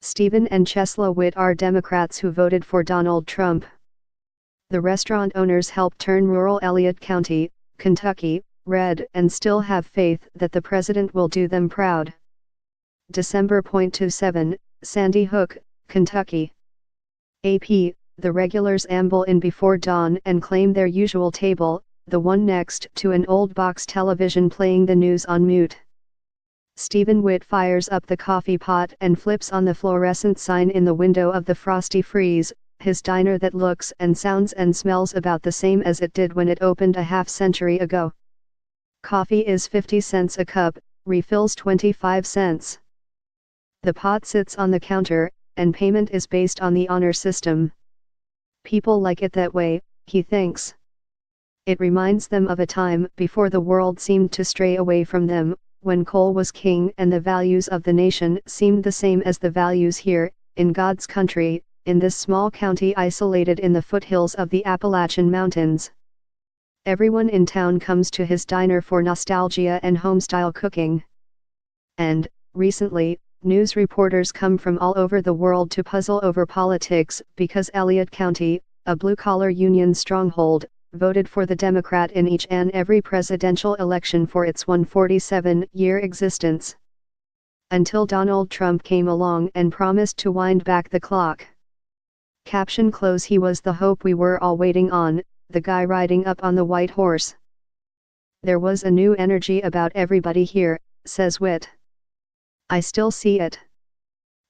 Stephen and Chesla Witt are Democrats who voted for Donald Trump. The restaurant owners helped turn rural Elliott County, Kentucky, red and still have faith that the president will do them proud. December 27, Sandy Hook, Kentucky. AP, the regulars amble in before dawn and claim their usual table, the one next to an old box television playing the news on mute. Stephen Witt fires up the coffee pot and flips on the fluorescent sign in the window of the Frosty Freeze, his diner that looks and sounds and smells about the same as it did when it opened a half-century ago. Coffee is 50 cents a cup, refills 25 cents. The pot sits on the counter, and payment is based on the honor system. People like it that way, he thinks. It reminds them of a time before the world seemed to stray away from them, when coal was king and the values of the nation seemed the same as the values here, in God's country, in this small county isolated in the foothills of the Appalachian Mountains. Everyone in town comes to his diner for nostalgia and homestyle cooking. And, recently, news reporters come from all over the world to puzzle over politics because Elliott County, a blue-collar union stronghold, voted for the Democrat in each and every presidential election for its 147-year existence. Until Donald Trump came along and promised to wind back the clock. Caption close He was the hope we were all waiting on, the guy riding up on the white horse. There was a new energy about everybody here, says Witt. I still see it.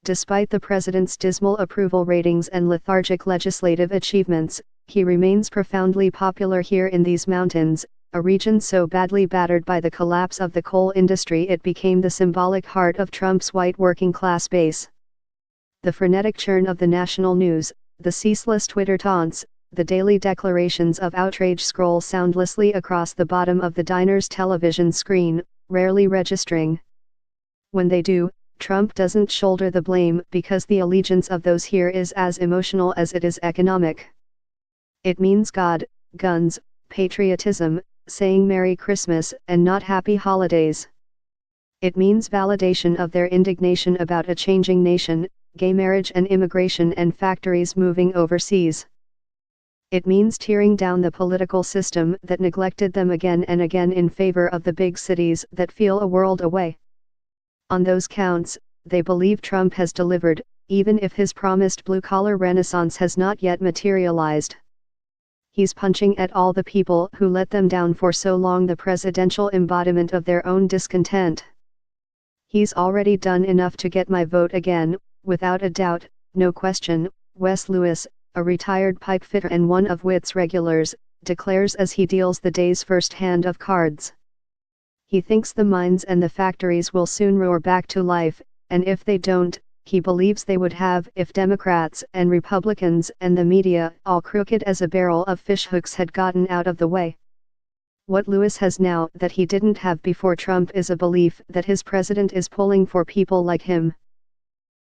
Despite the president's dismal approval ratings and lethargic legislative achievements, he remains profoundly popular here in these mountains, a region so badly battered by the collapse of the coal industry it became the symbolic heart of Trump's white working-class base. The frenetic churn of the national news, the ceaseless Twitter taunts, the daily declarations of outrage scroll soundlessly across the bottom of the diner's television screen, rarely registering. When they do, Trump doesn't shoulder the blame because the allegiance of those here is as emotional as it is economic. It means God, guns, patriotism, saying Merry Christmas and not Happy Holidays. It means validation of their indignation about a changing nation, gay marriage and immigration and factories moving overseas. It means tearing down the political system that neglected them again and again in favor of the big cities that feel a world away. On those counts, they believe Trump has delivered, even if his promised blue-collar renaissance has not yet materialized. He's punching at all the people who let them down for so long, the presidential embodiment of their own discontent. He's already done enough to get my vote again, without a doubt, no question, Wes Lewis, a retired pipefitter and one of Witt's regulars, declares as he deals the day's first hand of cards. He thinks the mines and the factories will soon roar back to life, and if they don't, he believes they would have if Democrats and Republicans and the media, all crooked as a barrel of fishhooks, had gotten out of the way. What Lewis has now that he didn't have before Trump is a belief that his president is pulling for people like him.